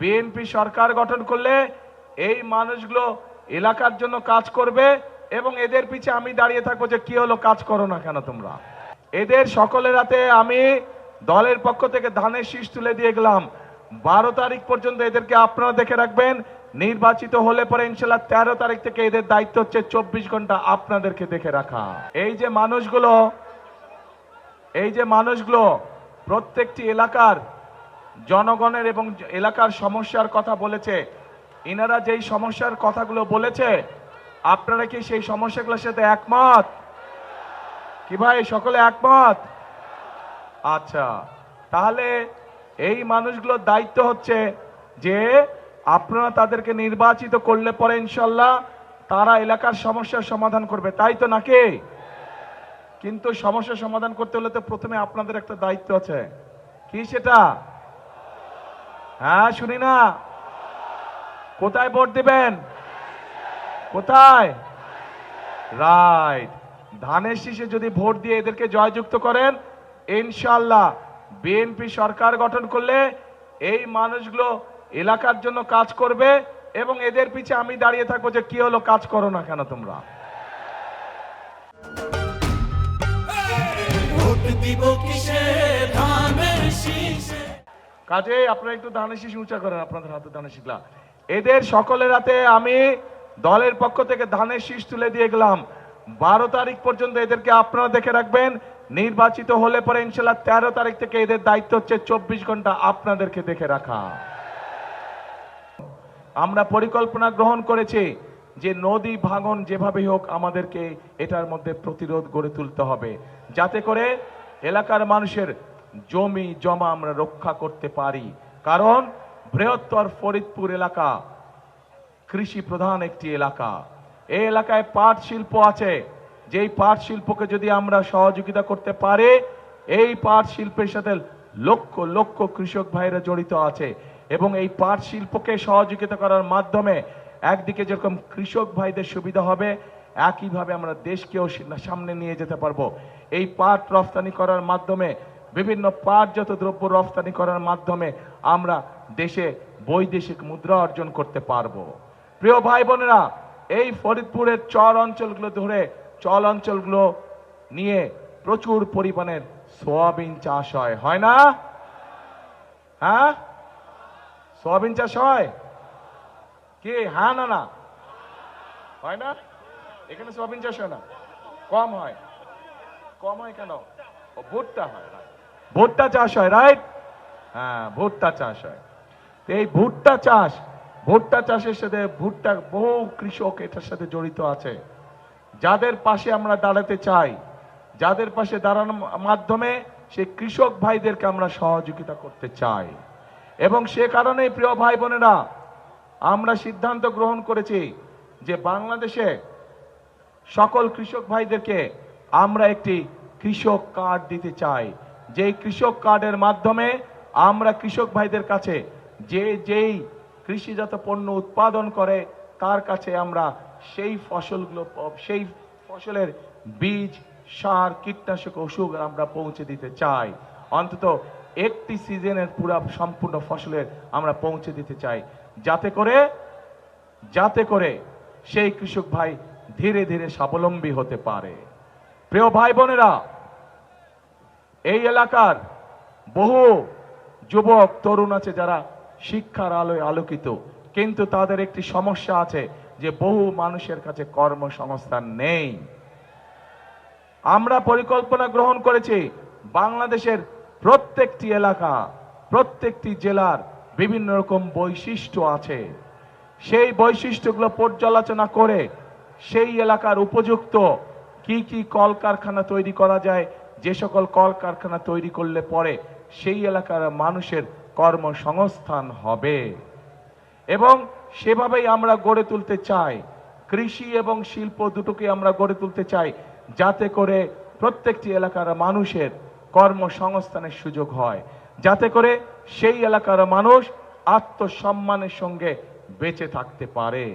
BNP সরকার গঠন করলে এই মানুষগুলো এলাকার জন্য কাজ করবে এবং এদের পিছে আমি দাঁড়িয়ে থাকবো যে কি হলো, কাজ করো না কেন তোমরা। এদের সকলের হাতে আমি দলের পক্ষ থেকে ধানের শীষ তুলে দিয়ে গেলাম। 12 তারিখ পর্যন্ত এদেরকে আপনারা দেখে রাখবেন। নির্বাচিত হলে পরে ইনশাল্লাহ 13 তারিখ থেকে এদের দায়িত্ব হচ্ছে 24 ঘন্টা আপনাদেরকে দেখে রাখা। এই যে মানুষগুলো প্রত্যেকটি এলাকার জনগণের এবং এলাকার সমস্যার কথা বলেছে, ইনারা যেই সমস্যার কথাগুলো বলেছে আপনারা কি সেই সমস্যাগুলোর সাথে একমত? কি ভাই সকলে একমত? আচ্ছা, তাহলে এই মানুষগুলোর দায়িত্ব হচ্ছে যে আপনারা তাদেরকে নির্বাচিত করলে পরে ইনশাল্লাহ তারা এলাকার সমস্যার সমাধান করবে, তাই তো নাকি? কিন্তু সমস্যার সমাধান করতে হলে তো প্রথমে আপনাদের একটা দায়িত্ব আছে। কি সেটা? হ্যাঁ শুনি না। কোথায় ভোট দিবেন? কোথায়? রাইট, ধানের শীষে যদি ভোট দিয়ে এদেরকে জয়যুক্ত করেন ইনশাআল্লাহ বিএনপি সরকার গঠন করলে এই মানুষগুলো এলাকার জন্য কাজ করবে এবং এদের পিছে আমি দাঁড়িয়ে থাকবো যে কি হলো, কাজ করো না কেন তোমরা। কাজে আপনারা একটু ধানের শীষ উঁচা করেন, আপনাদের হাতে ধানের শীষলা। এদের সকলের হাতে আমি দলের পক্ষ থেকে ধানের শীষ তুলে দিয়ে গেলাম। 12 তারিখ পর্যন্ত এদেরকে আপনারা দেখে রাখবেন। নির্বাচিত হলে পরে ইনশাল্লাহ 13 তারিখ থেকে এদের দায়িত্ব হচ্ছে 24 ঘন্টা আপনাদেরকে দেখে রাখা। আমরা পরিকল্পনা গ্রহণ করেছি যে নদী ভাঙন যেভাবে হোক আমাদেরকে এটার মধ্যে প্রতিরোধ গড়ে তুলতে হবে, যাতে করে এলাকার মানুষের জমি জমা আমরা রক্ষা করতে পারি। কারণ বৃহত্তর ফরিদপুর এলাকা কৃষি প্রধান একটি এলাকা। এই এলাকায় পাট শিল্প আছে, যেই পাট শিল্পকে যদি আমরা সহযোগিতা করতে পারি, এই পাট শিল্পের সাথে লক্ষ লক্ষ কৃষক ভাইরা জড়িত আছে এবং এই পাট শিল্পকে সহযোগিতা করার মাধ্যমে একদিকে যেরকম কৃষক ভাইদের সুবিধা হবে, একইভাবে আমরা দেশকেও সামনে নিয়ে যেতে পারবো। এই পাট রফতানি করার মাধ্যমে, বিভিন্ন পাটজাত দ্রব্য রফতানি করার মাধ্যমে আমরা দেশে বৈদেশিক মুদ্রা অর্জন করতে পারবো। প্রিয় ভাই বোনেরা, এই ফরিদপুরের চর অঞ্চলগুলো নিয়ে প্রচুর পরিমাণের সোয়াবিন চাষ হয় না? হ্যাঁ, সোয়াবিন চাষ হয় কি? হ্যাঁ না না হয় না? এখানে সোয়াবিন চাষ হয় না, কম হয়। কম হয় কেন? ভুট্টা হয়, ভুট্টা চাষ হয়, রাইট? হ্যাঁ, ভুট্টা চাষ হয়। এই ভুট্টা চাষের সাথে বহু কৃষক এটার সাথে জড়িত আছে, যাদের পাশে আমরা দাঁড়াতে চাই, যাদের পাশে দাঁড়ানোর মাধ্যমে সেই কৃষক ভাইদেরকে আমরা সহযোগিতা করতে চাই। এবং সে কারণেই প্রিয় ভাই বোনেরা, আমরা সিদ্ধান্ত গ্রহণ করেছি যে বাংলাদেশে সকল কৃষক ভাইদেরকে আমরা একটি কৃষক কার্ড দিতে চাই। যেই কৃষক কার্ডের মাধ্যমে আমরা কৃষক ভাইদের কাছে যেই কৃষিজাত পণ্য উৎপাদন করে তার কাছে আমরা সেই ফসলের বীজ, সার, কীটনাশক, ওষুধ আমরা পৌঁছে দিতে চাই। অন্তত একটি সিজনের সম্পূর্ণ ফসলের আমরা পৌঁছে দিতে চাই, যাতে করে সেই কৃষক ভাই ধীরে ধীরে স্বাবলম্বী হতে পারে। প্রিয় ভাই বোনেরা, এই এলাকার বহু যুবক তরুণ আছে যারা শিক্ষার আলোয় আলোকিত, কিন্তু তাদের একটি সমস্যা আছে যে বহু মানুষের কাছে কর্মসংস্থান নেই। আমরা পরিকল্পনা গ্রহণ করেছি বাংলাদেশের প্রত্যেকটি এলাকা, প্রত্যেকটি জেলার বিভিন্ন রকম বৈশিষ্ট্য আছে। সেই বৈশিষ্ট্যগুলো পর্যালোচনা করে সেই এলাকার উপযুক্ত কি কি কলকারখানা তৈরি করা যায়, যে সকল কলকারখানা তৈরি করলে পরে সেই এলাকার মানুষের কর্মসংস্থান হবে, এবং সেভাবেই আমরা গড়ে তুলতে চাই। কৃষি এবং শিল্প দুটোকে আমরা গড়ে তুলতে চাই, যাতে করে প্রত্যেকটি এলাকার মানুষের কর্মসংস্থানের সুযোগ হয়, যাতে করে সেই এলাকার মানুষ আত্মসম্মানের সঙ্গে বেঁচে থাকতে পারে।